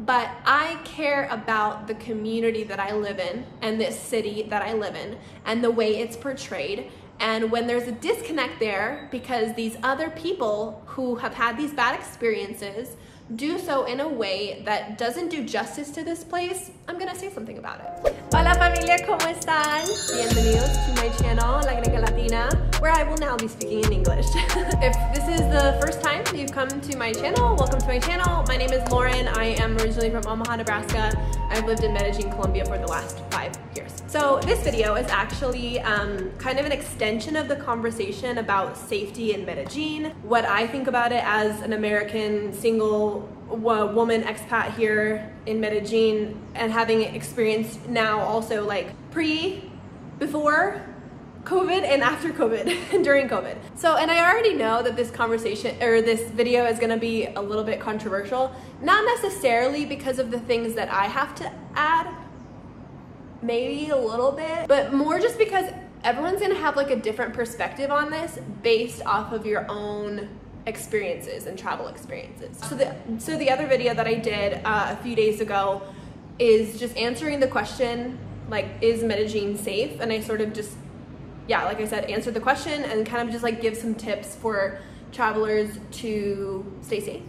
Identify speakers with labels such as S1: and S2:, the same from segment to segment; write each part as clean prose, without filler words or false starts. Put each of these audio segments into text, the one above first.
S1: but I care about the community that I live in and this city that I live in and the way it's portrayed. And when there's a disconnect there because these other people who have had these bad experiences do so in a way that doesn't do justice to this place, I'm gonna say something about it. Hola familia, ¿cómo están? Bienvenidos to my channel, La Gringa Latina, where I will now be speaking in English. If this is the first time you've come to my channel, welcome to my channel. My name is Lauren. I am originally from Omaha, Nebraska. I've lived in Medellín, Colombia for the last 5 years. So this video is actually kind of an extension of the conversation about safety in Medellín, what I think about it as an American single woman expat here in Medellín, and having experienced now also like before COVID and after COVID and during COVID. So, and I already know that this conversation or this video is gonna be a little bit controversial, not necessarily because of the things that I have to add, maybe a little bit, but more just because everyone's gonna have like a different perspective on this based off of your own experiences and travel experiences. So the other video that I did a few days ago is just answering the question, like, is Medellín safe? And I sort of just, yeah, like I said, answered the question and kind of just like give some tips for travelers to stay safe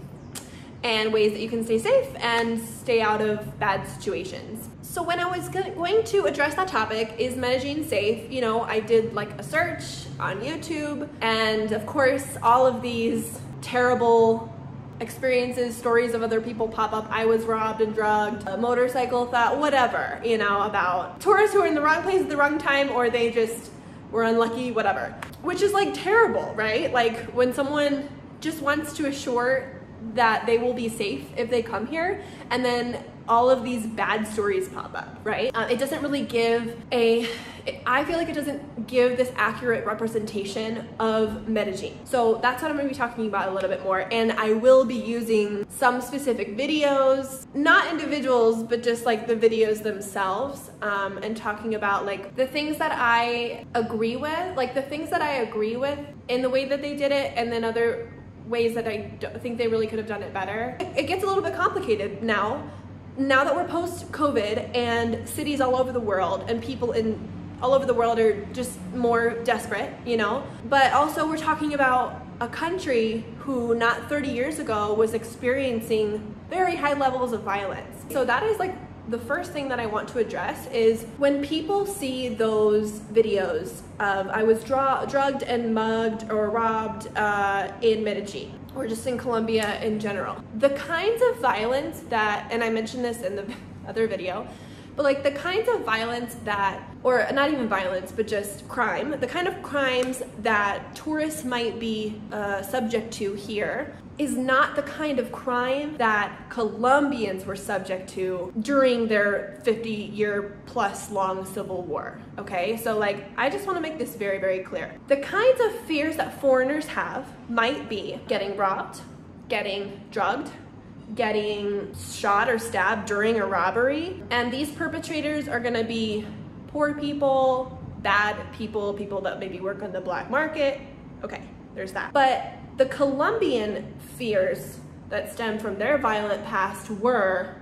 S1: and ways that you can stay safe and stay out of bad situations. So when I was going to address that topic, is Medellín safe? You know, I did like a search on YouTube, and of course, all of these terrible experiences, stories of other people pop up. I was robbed and drugged, a motorcycle theft, whatever, you know, about tourists who are in the wrong place at the wrong time, or they just were unlucky, whatever. Which is like terrible, right? Like when someone just wants to assure that they will be safe if they come here, and then all of these bad stories pop up, right? It doesn't really give I feel like it doesn't give this accurate representation of Medellín. So that's what I'm gonna be talking about a little bit more, and I will be using some specific videos, not individuals, but just like the videos themselves, and talking about like the things that I agree with, in the way that they did it, and then other ways that I think they really could have done it better. It gets a little bit complicated now that we're post-COVID and cities all over the world and people all over the world are just more desperate, you know? But also we're talking about a country who not 30 years ago was experiencing very high levels of violence. So that is like the first thing that I want to address is when people see those videos of I was drugged and mugged or robbed in Medellín, or just in Colombia in general. The kinds of violence that, and I mentioned this in the other video, but like the kinds of violence that, or not even violence, but just crime, the kind of crimes that tourists might be subject to here is not the kind of crime that Colombians were subject to during their 50-year-plus long civil war, okay? So like, I just wanna make this very, very clear. The kinds of fears that foreigners have might be getting robbed, getting drugged, getting shot or stabbed during a robbery, and these perpetrators are gonna be poor people, bad people, people that maybe work on the black market, okay, there's that. But the Colombian fears that stem from their violent past were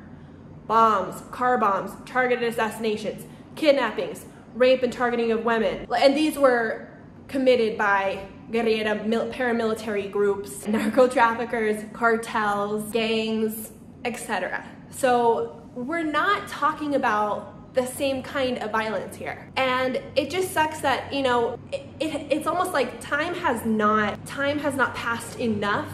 S1: bombs, car bombs, targeted assassinations, kidnappings, rape and targeting of women. And these were committed by guerrilla paramilitary groups, narco traffickers, cartels, gangs, etc. So we're not talking about the same kind of violence here. And it just sucks that, you know, it's almost like time has not passed enough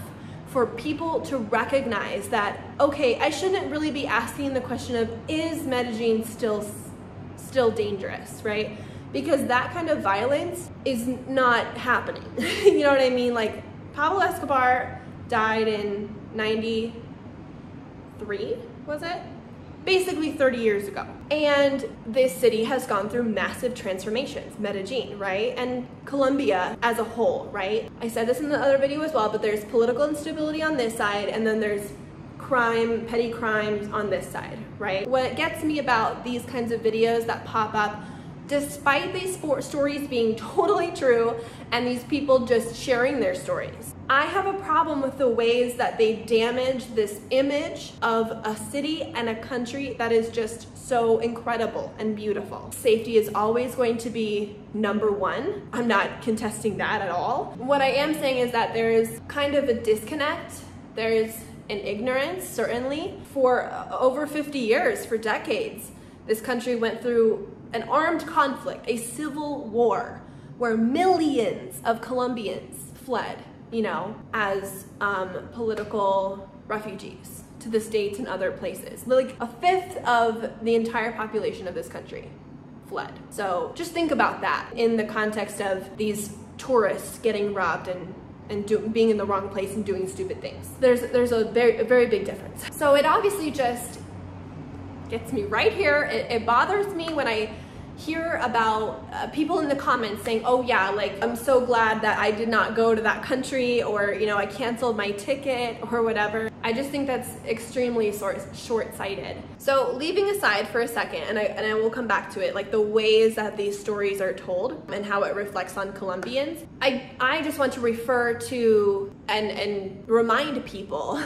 S1: for people to recognize that, okay, I shouldn't really be asking the question of, is Medellín still dangerous, right? Because that kind of violence is not happening. You know what I mean? Like, Pablo Escobar died in 93, was it? Basically 30 years ago. And this city has gone through massive transformations, Medellín, right? And Colombia as a whole, right? I said this in the other video as well, but there's political instability on this side, and then there's crime, petty crimes on this side, right? What gets me about these kinds of videos that pop up, despite these stories being totally true and these people just sharing their stories, I have a problem with the ways that they damage this image of a city and a country that is just so incredible and beautiful. Safety is always going to be number one. I'm not contesting that at all. What I am saying is that there's kind of a disconnect. There's an ignorance, certainly. For over 50 years, for decades, this country went through an armed conflict, a civil war, where millions of Colombians fled, you know, as political refugees to the States and other places. Like a fifth of the entire population of this country fled. So just think about that in the context of these tourists getting robbed and being in the wrong place and doing stupid things. There's a very big difference. So it obviously just gets me right here. It bothers me when I hear about people in the comments saying, oh yeah, like, I'm so glad that I did not go to that country, or, you know, I canceled my ticket or whatever. I just think that's extremely short-sighted. So leaving aside for a second, and I will come back to it, like the ways that these stories are told and how it reflects on Colombians, I just want to refer to and remind people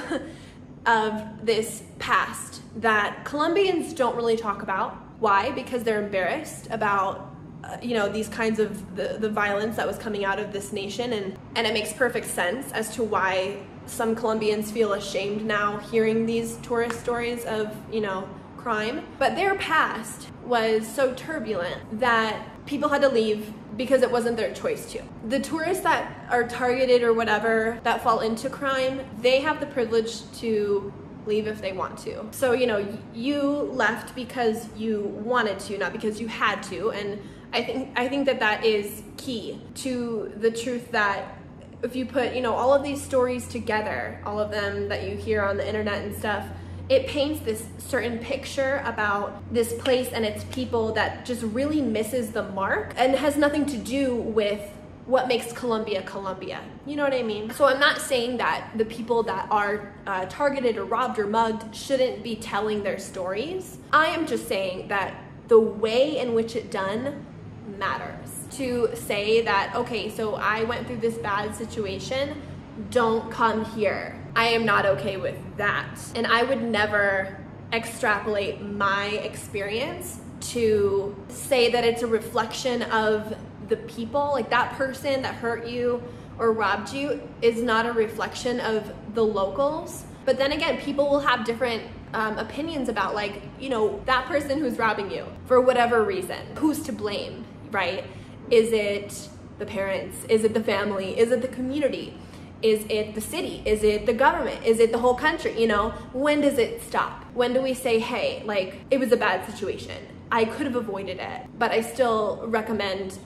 S1: of this past that Colombians don't really talk about. Why? Because they're embarrassed about you know, these kinds of the violence that was coming out of this nation, and it makes perfect sense as to why some Colombians feel ashamed now hearing these tourist stories of, you know, crime. But their past was so turbulent that people had to leave because it wasn't their choice to. The tourists that are targeted or whatever that fall into crime, they have the privilege to leave if they want to. So, you know, you left because you wanted to, not because you had to. And I think that that is key to the truth that if you put, you know, all of these stories together, all of them that you hear on the internet and stuff, it paints this certain picture about this place and its people that just really misses the mark and has nothing to do with what makes Colombia, Colombia. You know what I mean? So I'm not saying that the people that are targeted or robbed or mugged shouldn't be telling their stories. I am just saying that the way in which it's done matters. To say that, okay, so I went through this bad situation, don't come here. I am not okay with that. And I would never extrapolate my experience to say that it's a reflection of the people, like that person that hurt you or robbed you is not a reflection of the locals. But then again, people will have different opinions about, like, you know, that person who's robbing you for whatever reason. Who's to blame, right? Is it the parents? Is it the family? Is it the community? Is it the city? Is it the government? Is it the whole country? You know, when does it stop? When do we say, hey, like, it was a bad situation, I could have avoided it, but I still recommend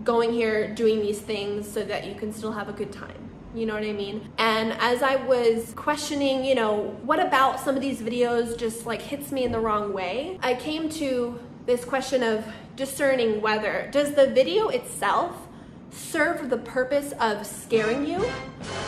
S1: going here, doing these things so that you can still have a good time. You know what I mean? And as I was questioning, you know, what about some of these videos just like hits me in the wrong way, I came to this question of discerning whether, does the video itself serve the purpose of scaring you,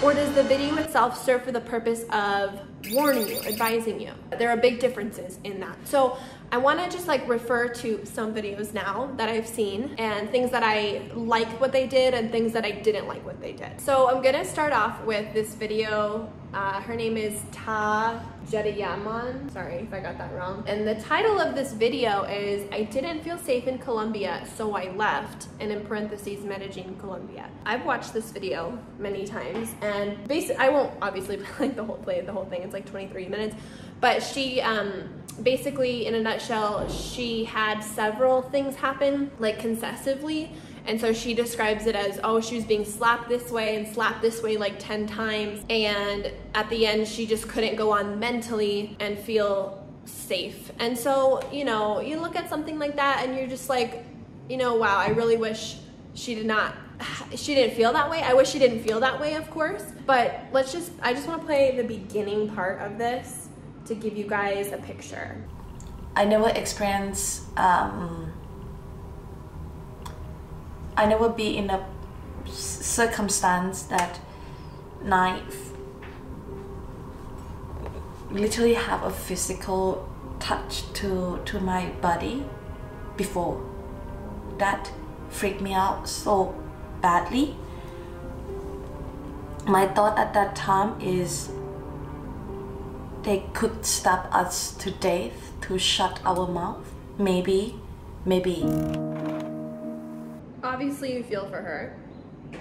S1: or does the video itself serve for the purpose of warning you, advising you? There are big differences in that. So I want to just like refer to some videos now that I've seen and things that I liked what they did and things that I didn't like what they did. So I'm gonna start off with this video. Her name is Ta Jediyaman. Sorry if I got that wrong. And the title of this video is "I Didn't Feel Safe in Colombia, So I Left," and in parentheses, Medellín Colombia. I've watched this video many times, and basically, I won't obviously play the whole thing. It's like 23 minutes, but she basically, in a nutshell, she had several things happen like consecutively. And so she describes it as, oh, she was being slapped this way and slapped this way like 10 times. And at the end, she just couldn't go on mentally and feel safe. And so, you know, you look at something like that and you're just like, you know, wow, I really wish she didn't feel that way. I wish she didn't feel that way, of course. But I just want to play the beginning part of this to give you guys a picture.
S2: I never experienced, I never be in a circumstance that knife literally have a physical touch to my body before. That freaked me out so badly. My thought at that time is they could stab us to death to shut our mouth. Maybe.
S1: Obviously you feel for her,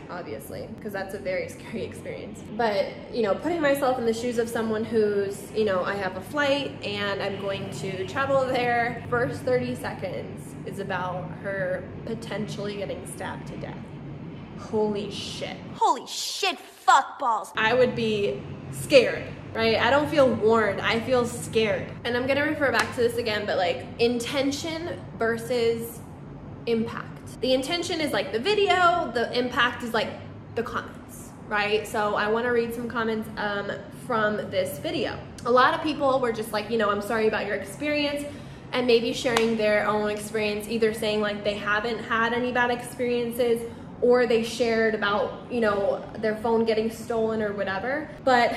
S1: obviously, because that's a very scary experience. But, you know, putting myself in the shoes of someone who's, you know, I have a flight and I'm going to travel there, first 30 seconds is about her potentially getting stabbed to death. Holy shit. Holy shit, fuck balls. I would be scared, right? I don't feel warned, I feel scared. And I'm gonna refer back to this again, but like intention versus impact. The intention is like the video, the impact is like the comments, right? So I wanna read some comments from this video. A lot of people were just like, you know, I'm sorry about your experience, and maybe sharing their own experience, either saying like they haven't had any bad experiences, or they shared about, you know, their phone getting stolen or whatever. But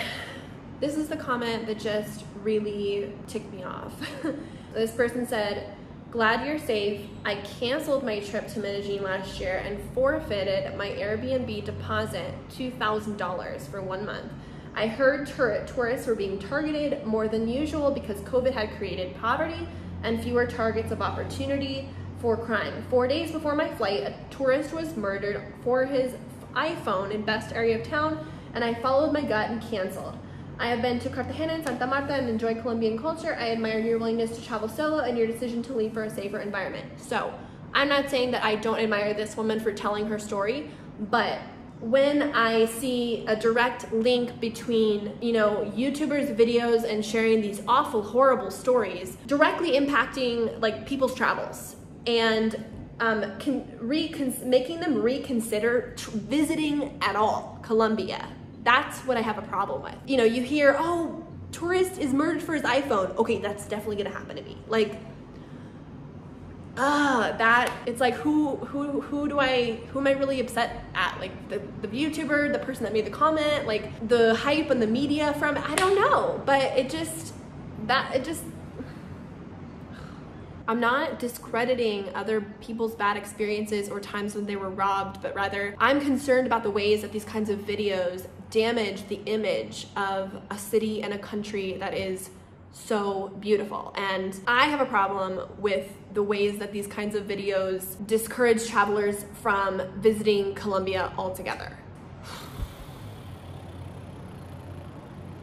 S1: this is the comment that just really ticked me off. This person said, "Glad you're safe. I canceled my trip to Medellin last year and forfeited my Airbnb deposit, $2,000 for 1 month. I heard tourists were being targeted more than usual because COVID had created poverty and fewer targets of opportunity for crime. 4 days before my flight, a tourist was murdered for his iPhone in best area of town, and I followed my gut and canceled. I have been to Cartagena and Santa Marta and enjoy Colombian culture. I admire your willingness to travel solo and your decision to leave for a safer environment." So I'm not saying that I don't admire this woman for telling her story, but when I see a direct link between, you know, YouTubers' videos and sharing these awful, horrible stories directly impacting like people's travels and making them reconsider visiting at all Colombia, that's what I have a problem with. You know, you hear, oh, tourist is murdered for his iPhone. Okay, that's definitely gonna happen to me. Like, that, it's like, who am I really upset at? Like the YouTuber, the person that made the comment, like the hype and the media from it, I don't know. But I'm not discrediting other people's bad experiences or times when they were robbed, but rather I'm concerned about the ways that these kinds of videos damage the image of a city and a country that is so beautiful. And I have a problem with the ways that these kinds of videos discourage travelers from visiting Colombia altogether.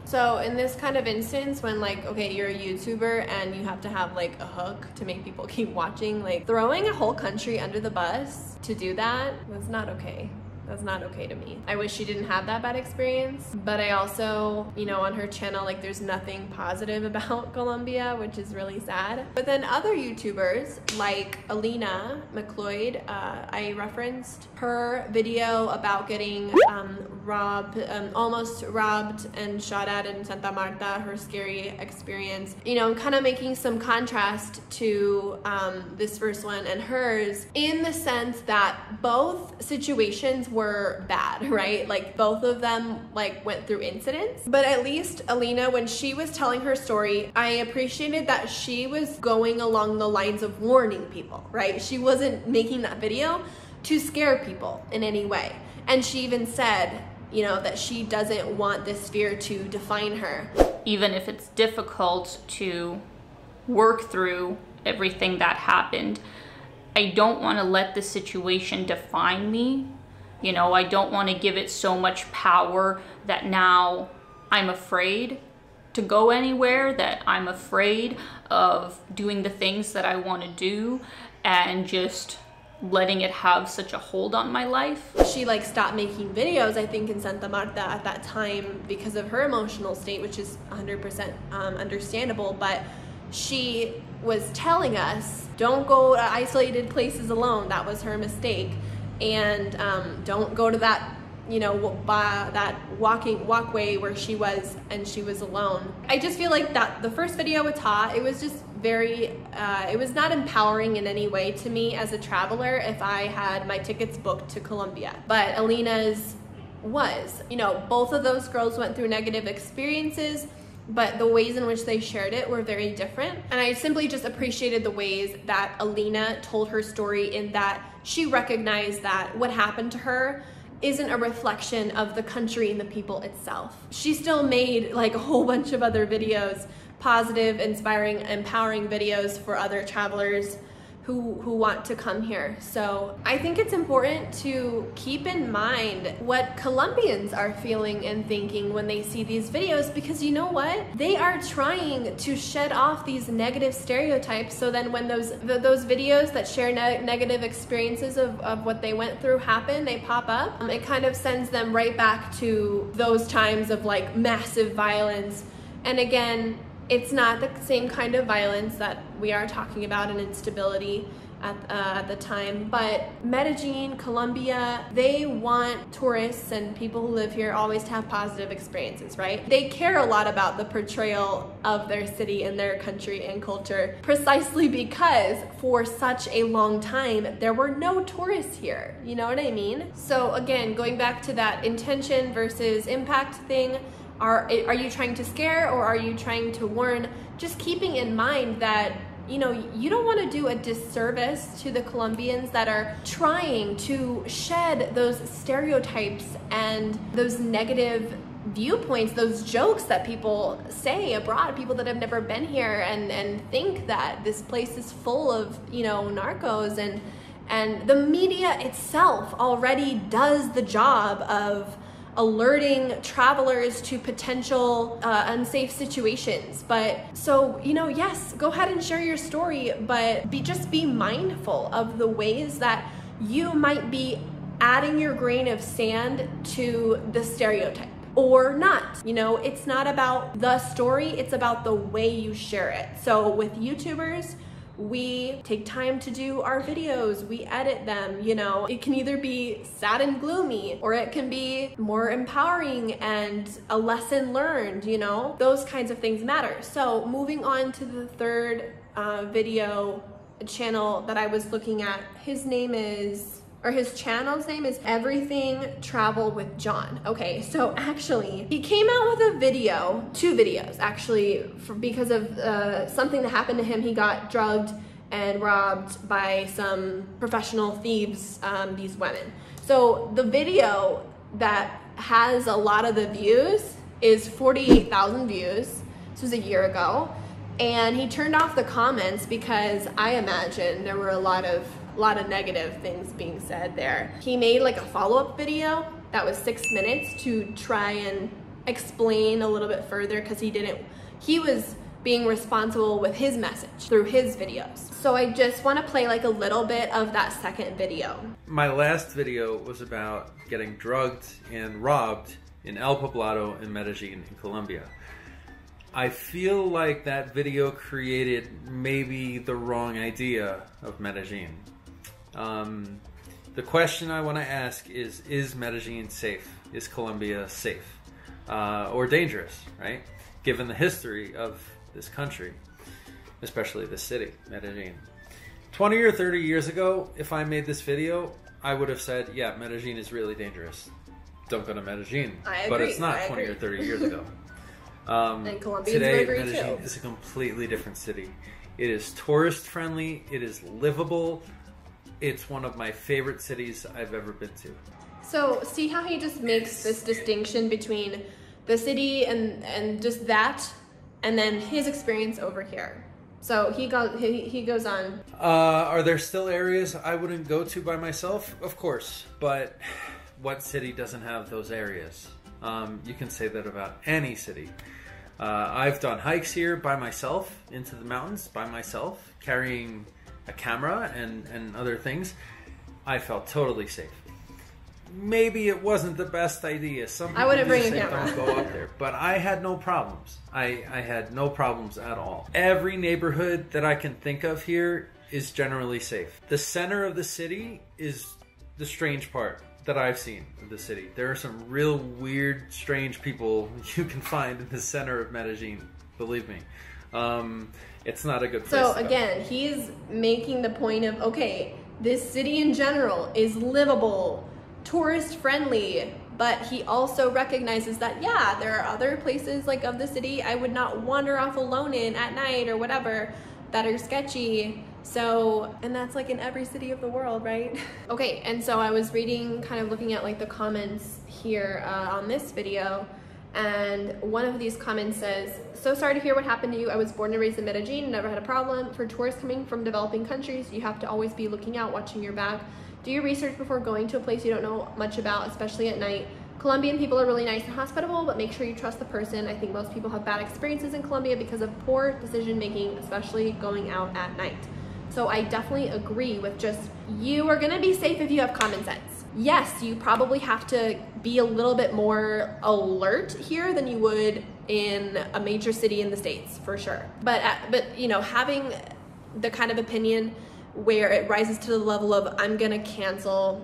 S1: So in this kind of instance, when like, okay, you're a YouTuber and you have to have like a hook to make people keep watching, like throwing a whole country under the bus to do that, that's not okay. That's not okay to me. I wish she didn't have that bad experience, but I also, you know, on her channel, like there's nothing positive about Colombia, which is really sad. But then other YouTubers like Alina McLeod, I referenced her video about getting almost robbed and shot at in Santa Marta, her scary experience. You know, kind of making some contrast to this first one and hers in the sense that both situations were bad, right? Like both of them like went through incidents, but at least Alina, when she was telling her story, I appreciated that she was going along the lines of warning people, right? She wasn't making that video to scare people in any way. And she even said, you know, that she doesn't want this fear to define her.
S3: Even if it's difficult to work through everything that happened, I don't want to let the situation define me. You know, I don't want to give it so much power that now I'm afraid to go anywhere, that I'm afraid of doing the things that I want to do and just letting it have such a hold on my life.
S1: She like stopped making videos, I think, in Santa Marta at that time because of her emotional state, which is 100% understandable, but she was telling us, don't go to isolated places alone. That was her mistake. And don't go to that, you know, that walkway where she was and she was alone. I just feel like that the first video with Ta, it was just very, it was not empowering in any way to me as a traveler if I had my tickets booked to Colombia. But Alina's was, you know, both of those girls went through negative experiences, but the ways in which they shared it were very different. And I simply just appreciated the ways that Alina told her story, in that she recognized that what happened to her isn't a reflection of the country and the people itself. She still made like a whole bunch of other videos, positive, inspiring, empowering videos for other travelers who want to come here. So I think it's important to keep in mind what Colombians are feeling and thinking when they see these videos, because you know what? They are trying to shed off these negative stereotypes, so then when those videos that share negative experiences of what they went through happen, they pop up, it kind of sends them right back to those times of like massive violence. And again, it's not the same kind of violence that we are talking about and instability at the time, but Medellin, Colombia, they want tourists and people who live here always to have positive experiences, right? They care a lot about the portrayal of their city and their country and culture, precisely because for such a long time, there were no tourists here. You know what I mean? So again, going back to that intention versus impact thing, are you trying to scare or are you trying to warn? Just keeping in mind that, you know, you don't want to do a disservice to the Colombians that are trying to shed those stereotypes and those negative viewpoints, those jokes that people say abroad, people that have never been here and think that this place is full of, you know, narcos, and the media itself already does the job of alerting travelers to potential unsafe situations. But so, you know, yes, go ahead and share your story, but just be mindful of the ways that you might be adding your grain of sand to the stereotype or not. You know, it's not about the story, it's about the way you share it. So with YouTubers, we take time to do our videos, we edit them, you know. It can either be sad and gloomy, or it can be more empowering and a lesson learned, you know. Those kinds of things matter. So moving on to the third video channel that I was looking at, his channel's name is Everything Travel with John. Okay, so actually, he came out with a video, 2 videos actually, because of something that happened to him. He got drugged and robbed by some professional thieves, these women. So the video that has a lot of the views is 48,000 views. This was a year ago. And he turned off the comments because I imagine there were a lot of negative things being said there. He made like a follow-up video that was 6 minutes to try and explain a little bit further, because he was being responsible with his message through his videos. So I just want to play like a little bit of that second video.
S4: My last video was about getting drugged and robbed in El Poblado in Medellin in Colombia. I feel like that video created maybe the wrong idea of Medellin. The question I want to ask is Medellin safe? Is Colombia safe? Or dangerous, right? Given the history of this country, especially the city, Medellin. 20 or 30 years ago, if I made this video, I would have said, yeah, Medellin is really dangerous. Don't go to Medellin.
S1: I agree.
S4: But it's not 20 or 30 years ago.
S1: And Colombians
S4: today,
S1: would agree
S4: Medellin
S1: too.
S4: is a completely different city. It is tourist friendly, it is livable. It's one of my favorite cities I've ever been to.
S1: So see how he just makes this distinction between the city and just that, and then his experience over here. So he goes on.
S4: Are there still areas I wouldn't go to by myself? Of course, but what city doesn't have those areas? You can say that about any city. I've done hikes here by myself, into the mountains by myself, carrying a camera and other things. I felt totally safe. Maybe it wasn't the best idea. Some people
S1: I wouldn't bring a
S4: say
S1: camera.
S4: don't go up there, but I had no problems. I had no problems at all. Every neighborhood that I can think of here is generally safe. The center of the city is the strange part that I've seen of the city. There are some real weird, strange people you can find in the center of Medellin, believe me. It's not a good place
S1: So
S4: to go.
S1: again, he's making the point of, okay, this city in general is livable, tourist friendly, but he also recognizes that, yeah, there are other places like of the city I would not wander off alone in at night or whatever, that are sketchy. So, and that's like in every city of the world, right? Okay, and so I was reading, kind of looking at like the comments here on this video, and one of these comments says, "So sorry to hear what happened to you. I was born and raised in Medellin, never had a problem. For tourists coming from developing countries, you have to always be looking out, watching your back. Do your research before going to a place you don't know much about, especially at night. Colombian people are really nice and hospitable, but make sure you trust the person. I think most people have bad experiences in Colombia because of poor decision making, especially going out at night." So I definitely agree with just, you are gonna be safe if you have common sense. Yes, you probably have to be a little bit more alert here than you would in a major city in the States, for sure. But you know, having the kind of opinion where it rises to the level of, I'm gonna cancel,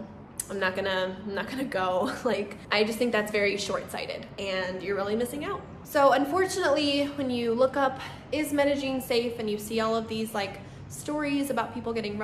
S1: I'm not gonna go, like, I just think that's very short-sighted and you're really missing out. So unfortunately, when you look up Is Medellín Safe and you see all of these like stories about people getting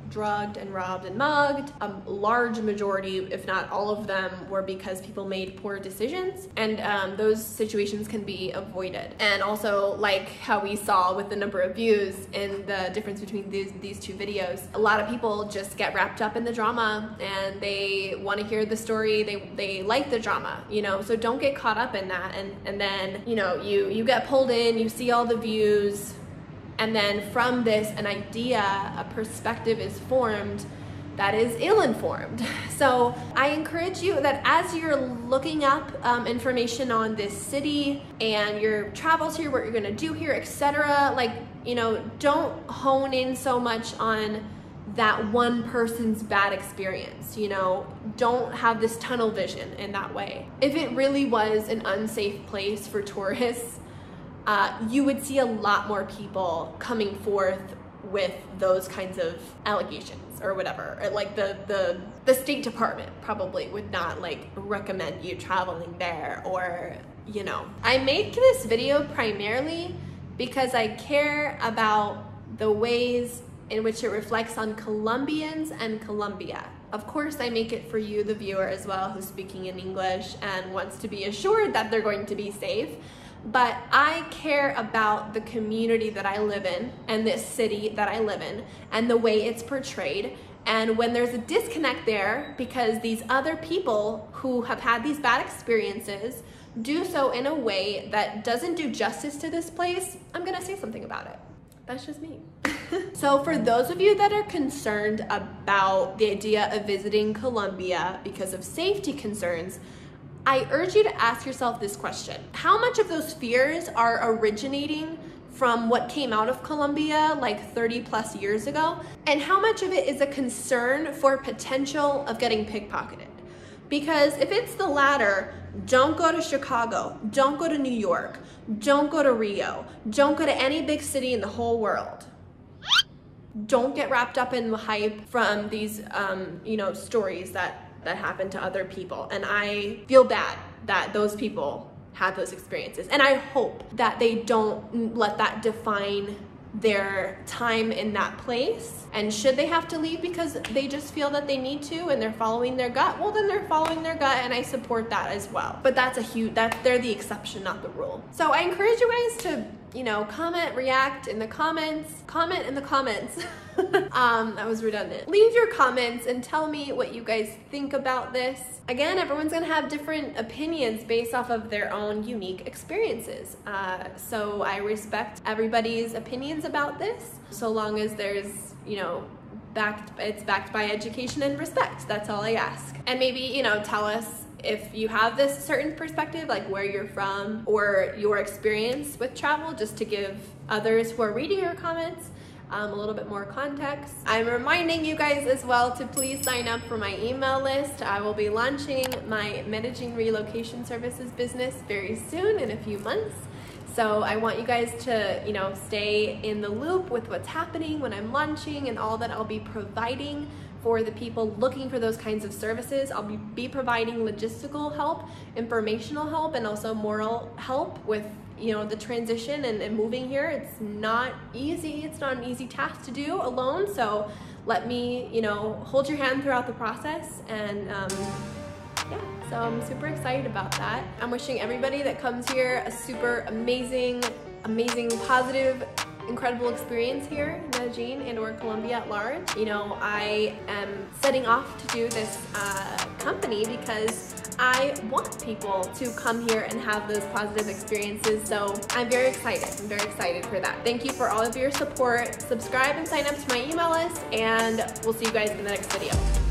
S1: drugged and robbed and mugged, a large majority, if not all of them, were because people made poor decisions, and those situations can be avoided. And also, like how we saw with the number of views and the difference between these two videos, a lot of people just get wrapped up in the drama and they want to hear the story, they like the drama, you know, so don't get caught up in that, and then, you know, you get pulled in, you see all the views, and then from this, an idea, a perspective is formed that is ill-informed. So I encourage you that as you're looking up information on this city and your travels here, what you're gonna do here, etc., like, you know, don't hone in so much on that one person's bad experience, you know, don't have this tunnel vision in that way. If it really was an unsafe place for tourists, you would see a lot more people coming forth with those kinds of allegations or whatever. Or like the State Department probably would not like recommend you traveling there, or, you know. I make this video primarily because I care about the ways in which it reflects on Colombians and Colombia. Of course, I make it for you, the viewer, as well, who's speaking in English and wants to be assured that they're going to be safe. But I care about the community that I live in and this city that I live in and the way it's portrayed. And when there's a disconnect there because these other people who have had these bad experiences do so in a way that doesn't do justice to this place, I'm gonna say something about it. That's just me. So for those of you that are concerned about the idea of visiting Colombia because of safety concerns, I urge you to ask yourself this question. How much of those fears are originating from what came out of Colombia like 30 plus years ago? And how much of it is a concern for potential of getting pickpocketed? Because if it's the latter, don't go to Chicago, don't go to New York, don't go to Rio, don't go to any big city in the whole world. Don't get wrapped up in the hype from these, you know, stories that happen to other people. And I feel bad that those people had those experiences. And I hope that they don't let that define their time in that place. And should they have to leave because they just feel that they need to and they're following their gut, well, then they're following their gut, and I support that as well. But that's they're the exception, not the rule. So I encourage you guys to, you know, comment, react in the comments, comment in the comments. That was redundant. Leave your comments and tell me what you guys think about this. Again, everyone's gonna have different opinions based off of their own unique experiences. So I respect everybody's opinions about this, so long as there's, you know, it's backed by education and respect. That's all I ask. And maybe, you know, tell us if you have this certain perspective, like where you're from or your experience with travel, just to give others who are reading your comments a little bit more context. I'm reminding you guys as well to please sign up for my email list. I will be launching my Medellín Relocation Services business very soon, in a few months. So I want you guys to, you know, stay in the loop with what's happening when I'm launching and all that I'll be providing for the people looking for those kinds of services. I'll be providing logistical help, informational help, and also moral help with, you know, the transition and moving here. It's not easy. It's not an easy task to do alone. So let me, you know, hold your hand throughout the process. And yeah, so I'm super excited about that. I'm wishing everybody that comes here a super amazing, positive incredible experience here in Medellin and or Colombia at large. You know, I am setting off to do this company because I want people to come here and have those positive experiences. So I'm very excited. I'm very excited for that. Thank you for all of your support. Subscribe and sign up to my email list, and we'll see you guys in the next video.